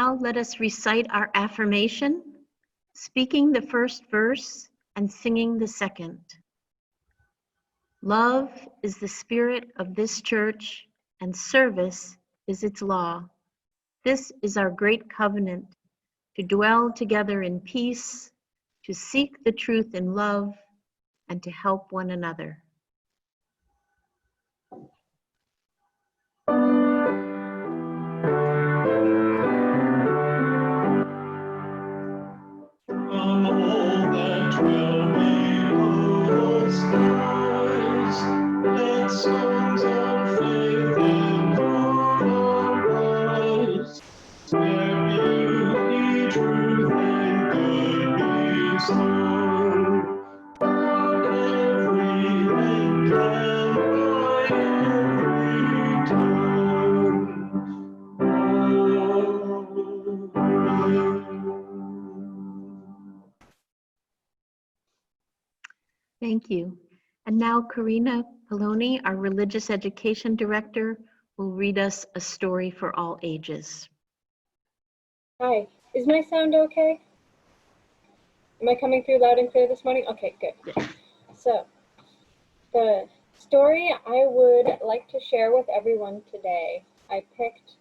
now let us recite our affirmation, speaking the first verse and singing the second. Love is the spirit of this church, and service is its law. This is our great covenant, to dwell together in peace, to seek the truth in love, and to help one another. Thank you. And now Karina Poloni, our Religious Education Director, will read us a story for all ages. Hi, is my sound okay? Am I coming through loud and clear this morning? Okay, good. So, the story I would like to share with everyone today, I picked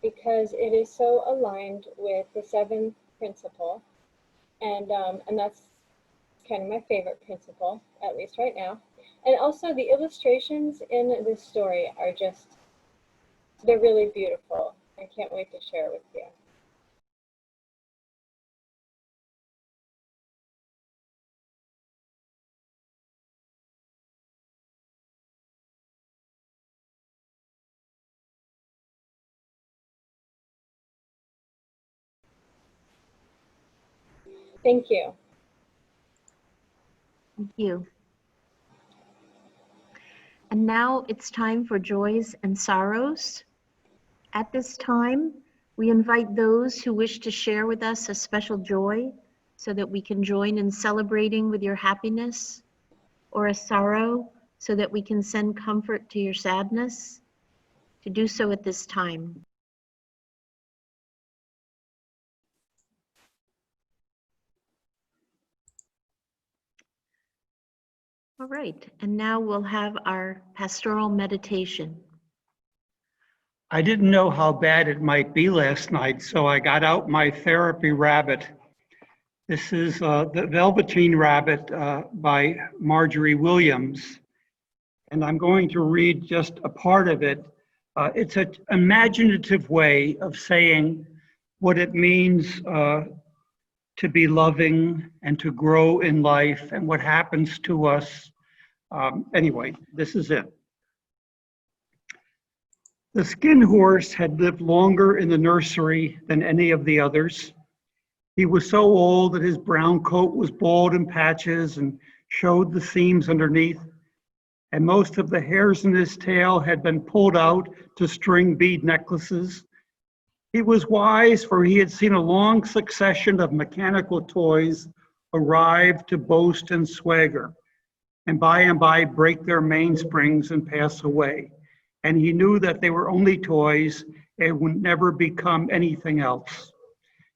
because it is so aligned with the seventh principle, and that's kind of my favorite principle, at least right now. And also the illustrations in this story are just, they're really beautiful. I can't wait to share with you. Thank you. Thank you. And now it's time for joys and sorrows. At this time, we invite those who wish to share with us a special joy so that we can join in celebrating with your happiness, or a sorrow so that we can send comfort to your sadness, to do so at this time. All right, and now we'll have our pastoral meditation. I didn't know how bad it might be last night, so I got out my therapy rabbit. This is the Velveteen Rabbit by Marjorie Williams, and I'm going to read just a part of it. It's an imaginative way of saying what it means to be loving and to grow in life and what happens to us. Anyway, this is it. The skin horse had lived longer in the nursery than any of the others. He was so old that his brown coat was bald in patches and showed the seams underneath, and most of the hairs in his tail had been pulled out to string bead necklaces. He was wise, for he had seen a long succession of mechanical toys arrive to boast and swagger, and by break their mainsprings and pass away. And he knew that they were only toys and would never become anything else.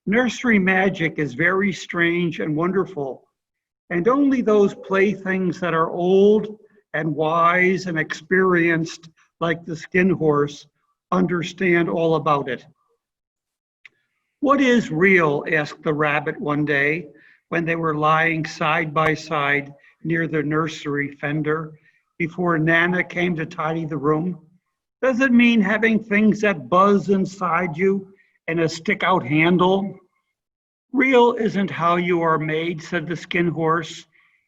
Nursery magic is very strange and wonderful, and only those playthings that are old and wise and experienced, like the skin horse, understand all about it. What is real? Asked the rabbit one day when they were lying side by side near the nursery fender before Nana came to tidy the room. Does it mean having things that buzz inside you and a stick-out handle? Real isn't how you are made, said the skin horse.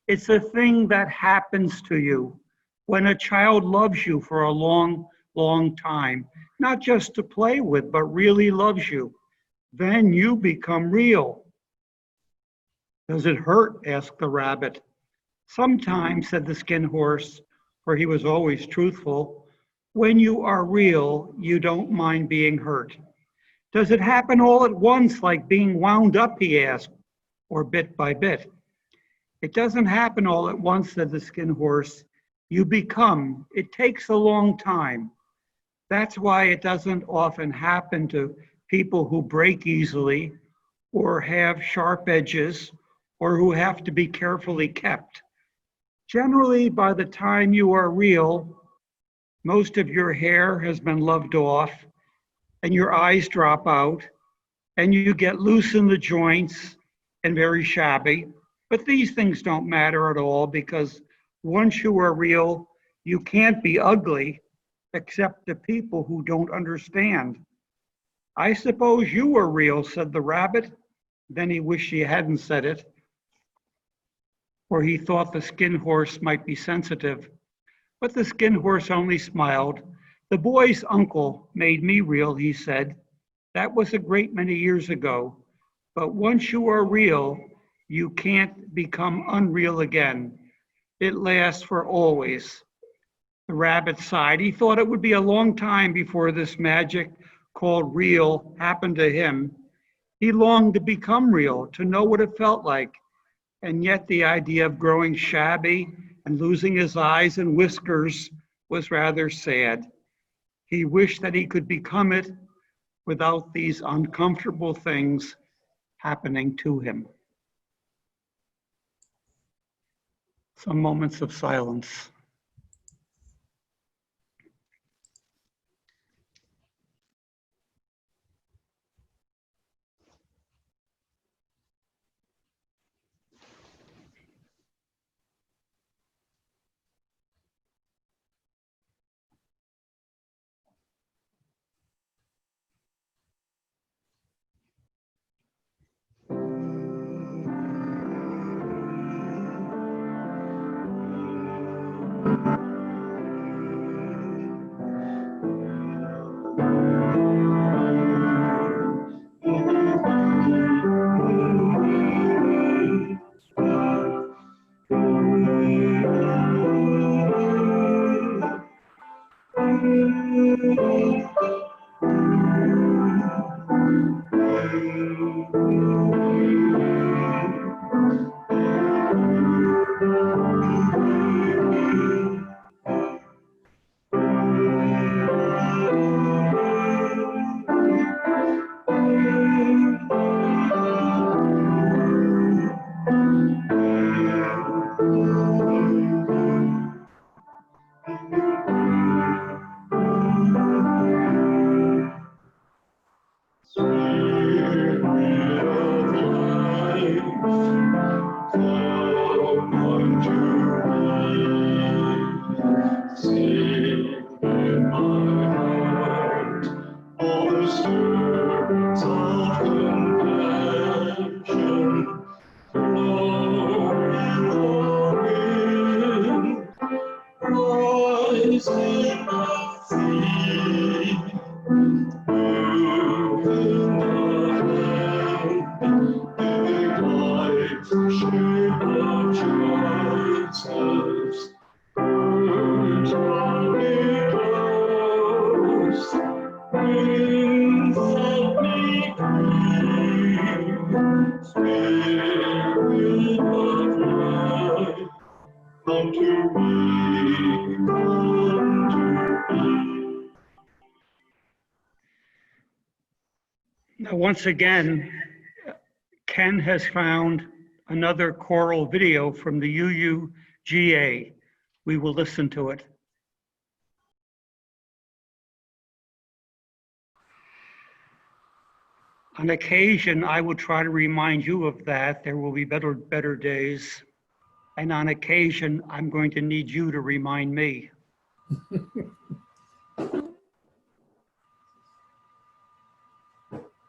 It's a thing that happens to you when a child loves you for a long, long time, not just to play with, but really loves you. Then you become real. Does it hurt? Asked the rabbit. Sometimes, said the skin horse, for he was always truthful. When you are real, you don't mind being hurt. Does it happen all at once, like being wound up, he asked, or bit by bit? It doesn't happen all at once, said the skin horse. You become. It takes a long time. That's why it doesn't often happen to people who break easily or have sharp edges or who have to be carefully kept. Generally, by the time you are real, most of your hair has been loved off and your eyes drop out and you get loose in the joints and very shabby. But these things don't matter at all because once you are real, you can't be ugly except to people who don't understand. I suppose you were real, said the rabbit. Then he wished he hadn't said it, for he thought the skin horse might be sensitive. But the skin horse only smiled. The boy's uncle made me real, he said. That was a great many years ago. But once you are real, you can't become unreal again. It lasts for always. The rabbit sighed. He thought it would be a long time before this magic called real happened to him. He longed to become real, to know what it felt like. And yet the idea of growing shabby and losing his eyes and whiskers was rather sad. He wished that he could become it without these uncomfortable things happening to him. Some moments of silence. Now, once again, Ken has found another choral video from the UUGA. We will listen to it. On occasion, I will try to remind you of that. There will be better days. And on occasion, I'm going to need you to remind me.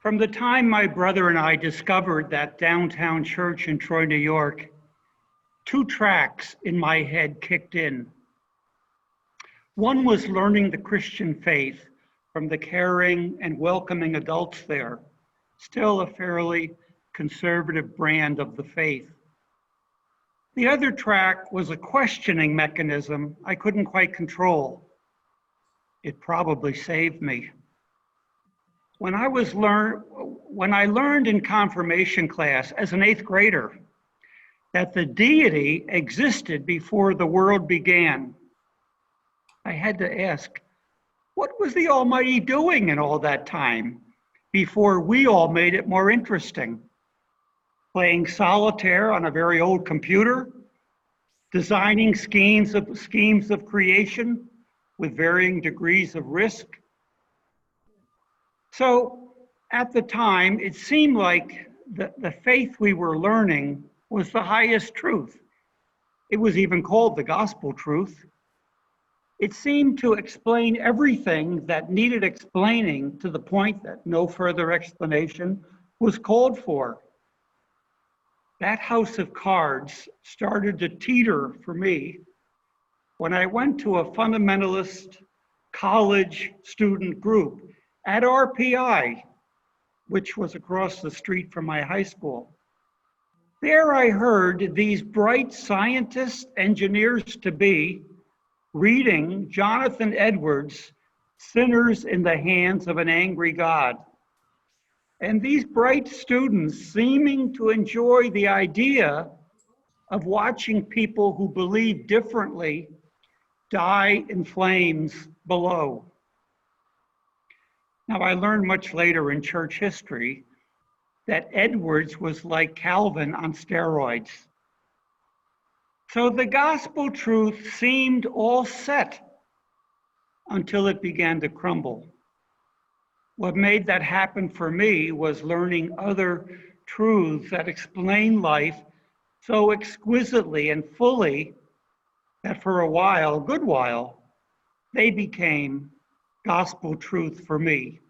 From the time my brother and I discovered that downtown church in Troy, New York, two tracks in my head kicked in. One was learning the Christian faith from the caring and welcoming adults there, still a fairly conservative brand of the faith. The other track was a questioning mechanism I couldn't quite control. It probably saved me. When I learned in confirmation class as an 8th grader that the deity existed before the world began, I had to ask, what was the Almighty doing in all that time? before we all made it more interesting. Playing solitaire on a very old computer, designing schemes of creation with varying degrees of risk. So at the time, it seemed like the faith we were learning was the highest truth. It was even called the gospel truth. It seemed to explain everything that needed explaining to the point that no further explanation was called for. That house of cards started to teeter for me when I went to a fundamentalist college student group at RPI, which was across the street from my high school. There I heard these bright scientists, engineers to be, reading Jonathan Edwards' Sinners in the Hands of an Angry God. And these bright students seeming to enjoy the idea of watching people who believe differently die in flames below. Now, I learned much later in church history that Edwards was like Calvin on steroids. So the gospel truth seemed all set until it began to crumble. What made that happen for me was learning other truths that explain life so exquisitely and fully that for a while, a good while, they became gospel truth for me.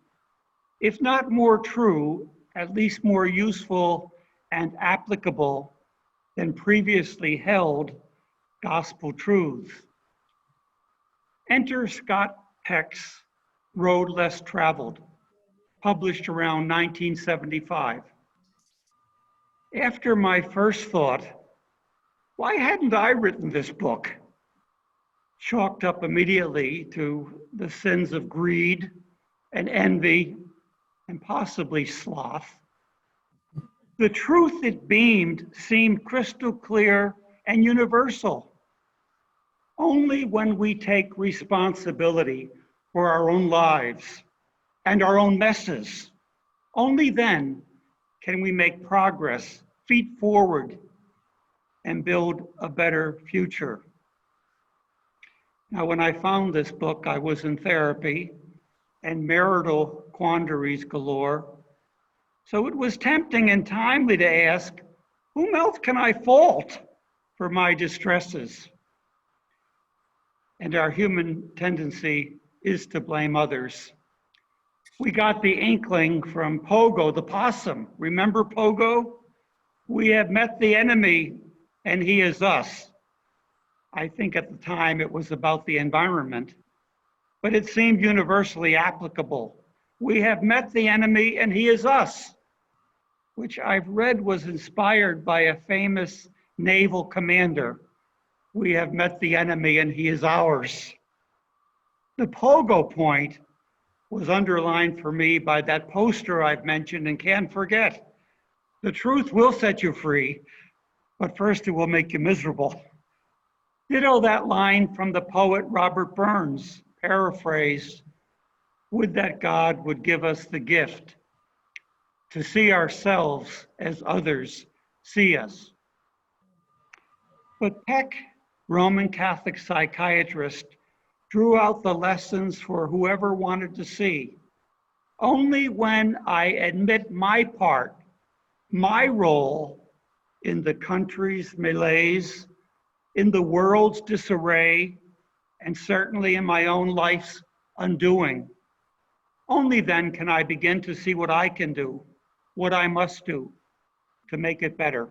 If not more true, at least more useful and applicable than previously held gospel truths. Enter Scott Peck's Road Less Traveled, published around 1975. After my first thought, why hadn't I written this book? Chalked up immediately to the sins of greed and envy and possibly sloth. The truth it beamed seemed crystal clear and universal. Only when we take responsibility for our own lives and our own messes, only then can we make progress, feet forward, and build a better future. Now, when I found this book, I was in therapy and marital quandaries galore. So it was tempting and timely to ask, whom else can I fault for my distresses? And our human tendency is to blame others. We got the inkling from Pogo the possum. Remember Pogo? We have met the enemy and he is us. I think at the time it was about the environment, but it seemed universally applicable. We have met the enemy and he is us, which I've read was inspired by a famous naval commander. We have met the enemy and he is ours. The Pogo point was underlined for me by that poster I've mentioned and can't forget. The truth will set you free, but first it will make you miserable. Ditto that line from the poet Robert Burns, paraphrased, would that God would give us the gift to see ourselves as others see us. But Peck, Roman Catholic psychiatrist, drew out the lessons for whoever wanted to see. Only when I admit my part, my role in the country's malaise, in the world's disarray, and certainly in my own life's undoing, only then can I begin to see what I can do, what I must do to make it better.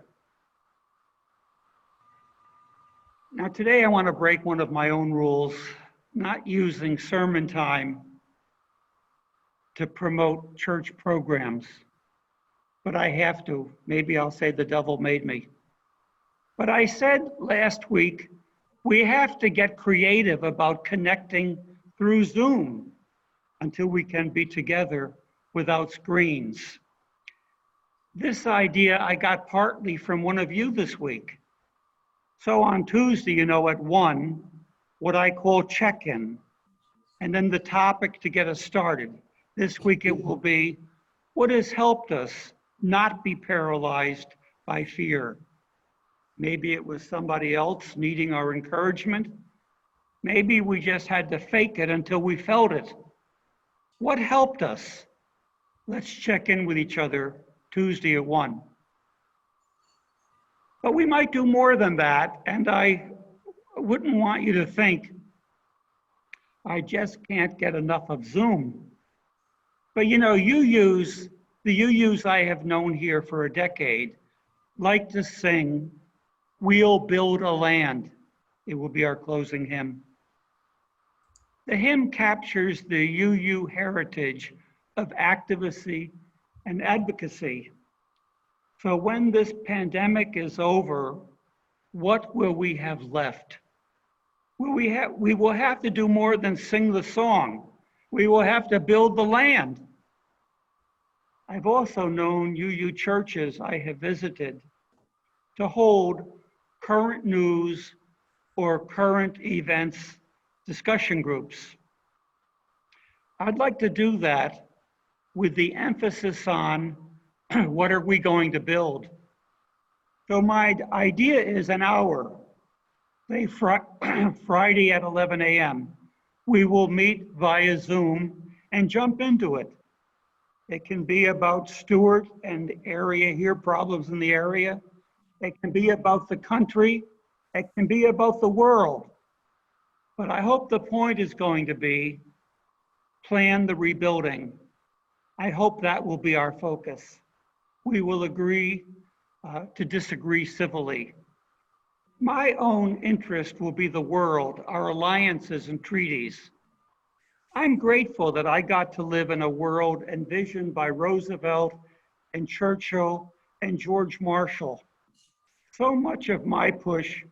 Now today I want to break one of my own rules, not using sermon time to promote church programs, but I have to. Maybe I'll say the devil made me. But I said last week, we have to get creative about connecting through Zoom until we can be together without screens. This idea I got partly from one of you this week. So on Tuesday, at 1, what I call check-in, and then the topic to get us started. This week it will be, What has helped us not be paralyzed by fear? Maybe it was somebody else needing our encouragement. Maybe we just had to fake it until we felt it. What helped us? Let's check in with each other Tuesday at 1. But we might do more than that, and I wouldn't want you to think I just can't get enough of Zoom. But you know, the UUs I have known here for a decade like to sing, "We'll Build a Land." It will be our closing hymn. The hymn captures the UU heritage of activism and advocacy. So when this pandemic is over, what will we have left? We will have to do more than sing the song. We will have to build the land. I've also known UU churches I have visited to hold current news or current events discussion groups. I'd like to do that with the emphasis on what are we going to build. So my idea is an hour, say Friday at 11 a.m. We will meet via Zoom and jump into it. It can be about Stewart and area here, problems in the area. It can be about the country. It can be about the world. But I hope the point is going to be plan the rebuilding. I hope that will be our focus. We will agree to disagree civilly. My own interest will be the world, our alliances and treaties. I'm grateful that I got to live in a world envisioned by Roosevelt and Churchill and George Marshall. So much of my push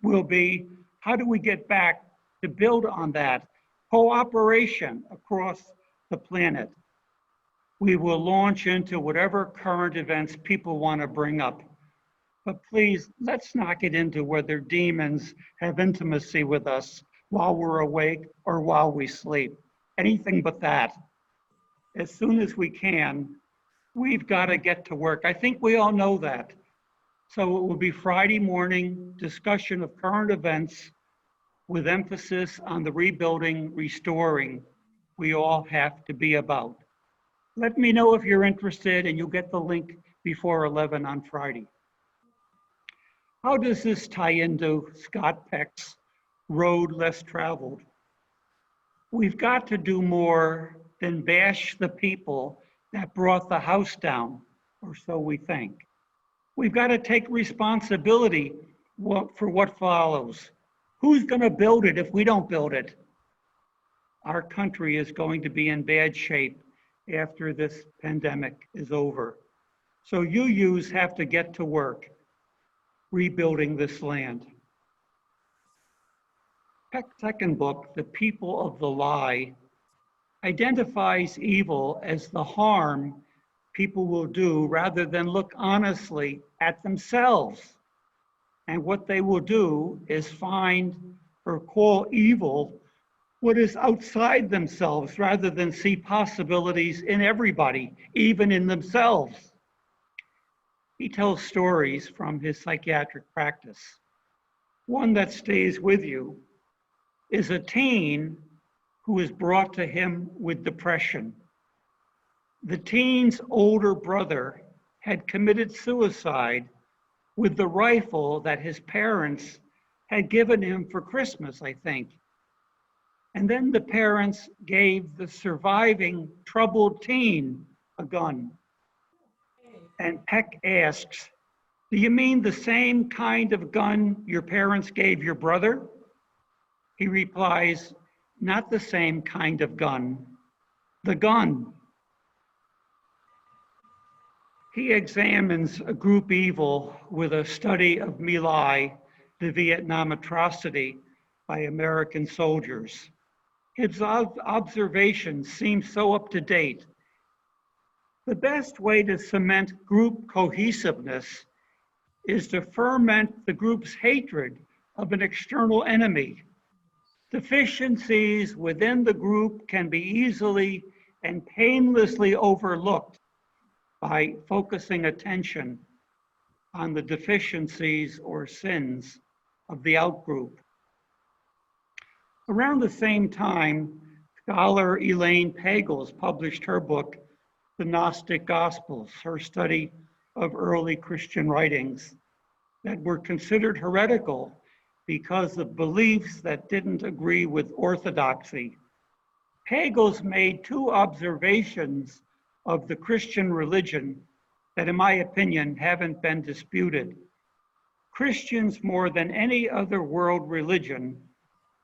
will be, how do we get back to build on that cooperation across the planet? We will launch into whatever current events people want to bring up. But please, let's not get into whether demons have intimacy with us while we're awake or while we sleep. Anything but that. As soon as we can, we've got to get to work. I think we all know that. So it will be Friday morning discussion of current events with emphasis on the rebuilding, restoring we all have to be about. Let me know if you're interested, and you'll get the link before 11 on Friday. How does this tie into Scott Peck's Road Less Traveled? We've got to do more than bash the people that brought the house down, or so we think. We've got to take responsibility for what follows. Who's going to build it if we don't build it? Our country is going to be in bad shape after this pandemic is over. So UUs have to get to work rebuilding this land. Peck's second book, The People of the Lie, identifies evil as the harm people will do rather than look honestly at themselves. And what they will do is find or call evil what is outside themselves rather than see possibilities in everybody, even in themselves. He tells stories from his psychiatric practice. One that stays with you is a teen who is brought to him with depression. The teen's older brother had committed suicide with the rifle that his parents had given him for Christmas, I think. And then the parents gave the surviving troubled teen a gun. And Peck asks, "Do you mean the same kind of gun your parents gave your brother?" He replies, "Not the same kind of gun, the gun." He examines a group evil with a study of My Lai, the Vietnam atrocity by American soldiers. His observations seem so up to date. The best way to cement group cohesiveness is to ferment the group's hatred of an external enemy. Deficiencies within the group can be easily and painlessly overlooked by focusing attention on the deficiencies or sins of the outgroup. Around the same time, scholar Elaine Pagels published her book, The Gnostic Gospels, her study of early Christian writings that were considered heretical because of beliefs that didn't agree with orthodoxy. Pagels made two observations of the Christian religion that, in my opinion, haven't been disputed. Christians, more than any other world religion,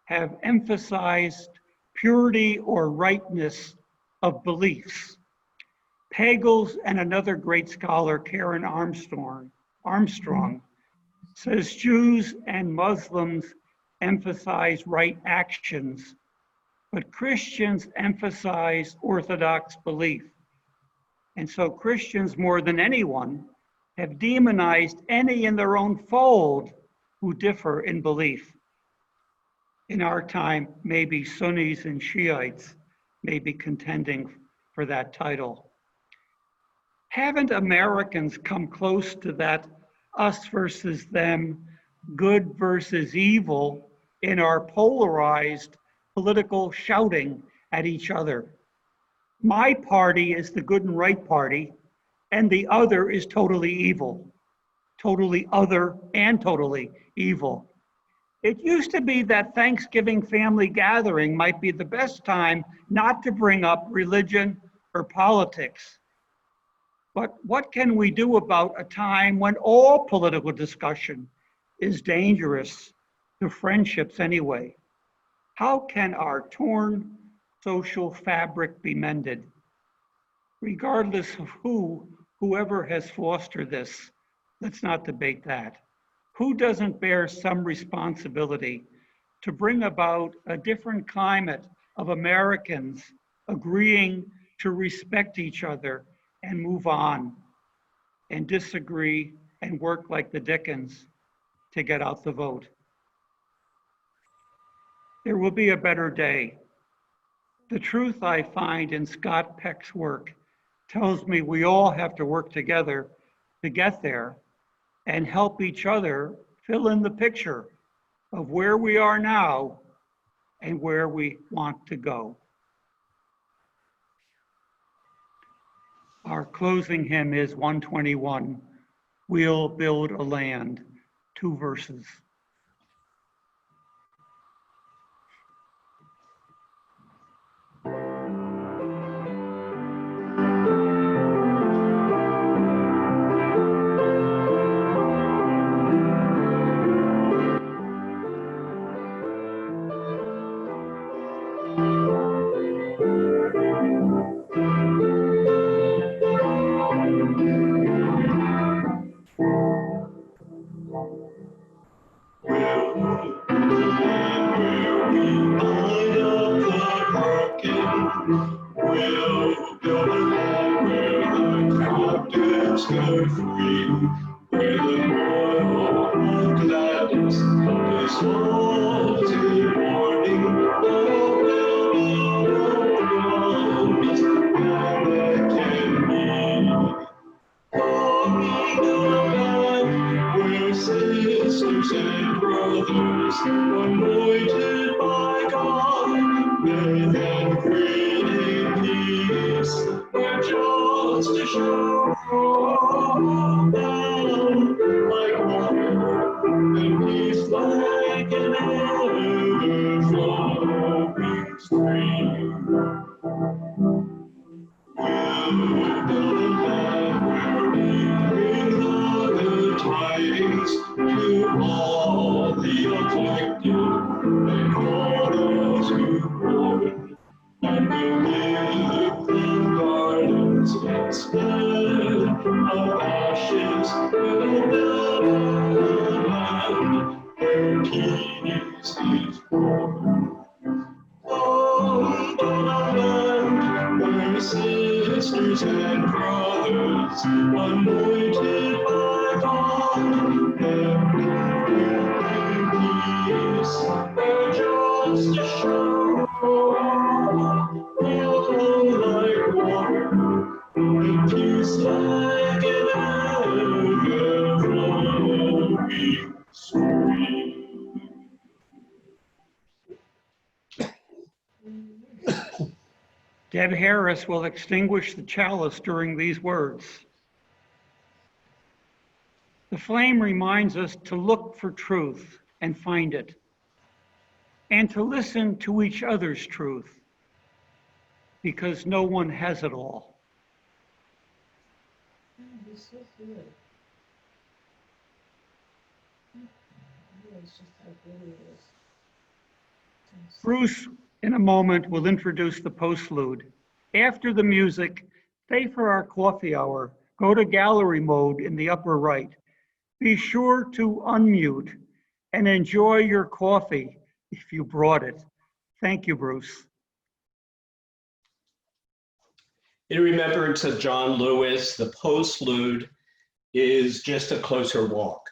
have emphasized purity or rightness of beliefs. Pagels and another great scholar, Karen Armstrong, says Jews and Muslims emphasize right actions, but Christians emphasize orthodox belief. And so Christians, more than anyone, have demonized any in their own fold who differ in belief. In our time, maybe Sunnis and Shiites may be contending for that title. Haven't Americans come close to that us versus them, good versus evil in our polarized political shouting at each other? My party is the good and right party, and the other is totally evil, totally other and totally evil. It used to be that Thanksgiving family gathering might be the best time not to bring up religion or politics. But what can we do about a time when all political discussion is dangerous to friendships anyway? How can our torn social fabric be mended? Regardless of whoever has fostered this, let's not debate that. Who doesn't bear some responsibility to bring about a different climate of Americans agreeing to respect each other and move on, and disagree and work like the Dickens to get out the vote? There will be a better day. The truth I find in Scott Peck's work tells me we all have to work together to get there and help each other fill in the picture of where we are now and where we want to go. Our closing hymn is 121, We'll Build a Land, 2 verses. Peace. Deb Harris will extinguish the chalice during these words. The flame reminds us to look for truth and find it, and to listen to each other's truth, because no one has it all. He's so good. It's just how good he is. Bruce, in a moment, will introduce the postlude. After the music, stay for our coffee hour. Go to gallery mode in the upper right. Be sure to unmute and enjoy your coffee if you brought it. Thank you, Bruce. In remembrance of John Lewis, the postlude is Just a Closer Walk.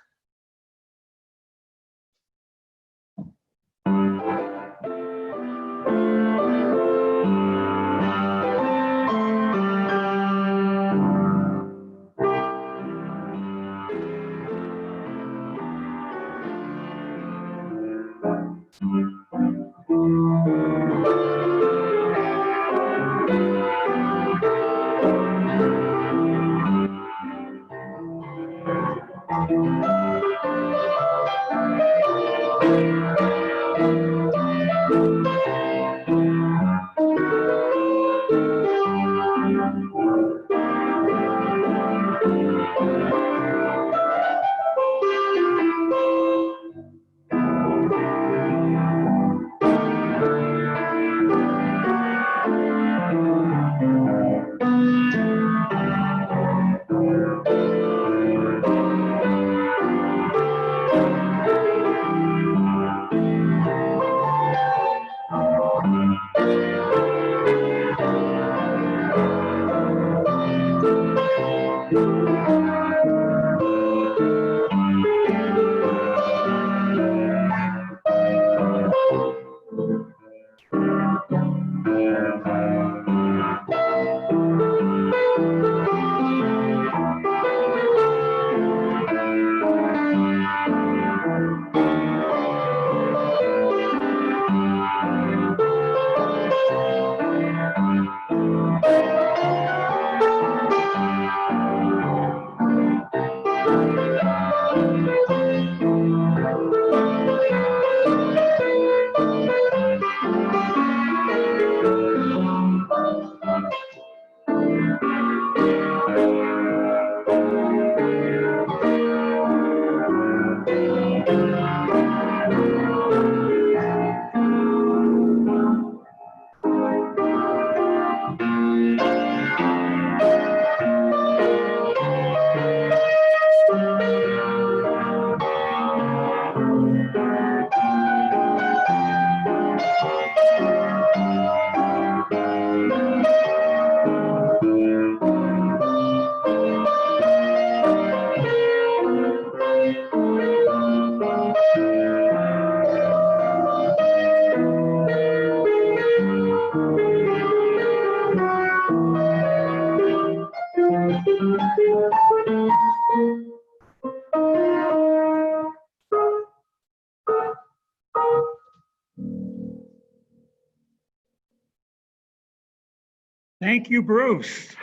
Thank you, Bruce.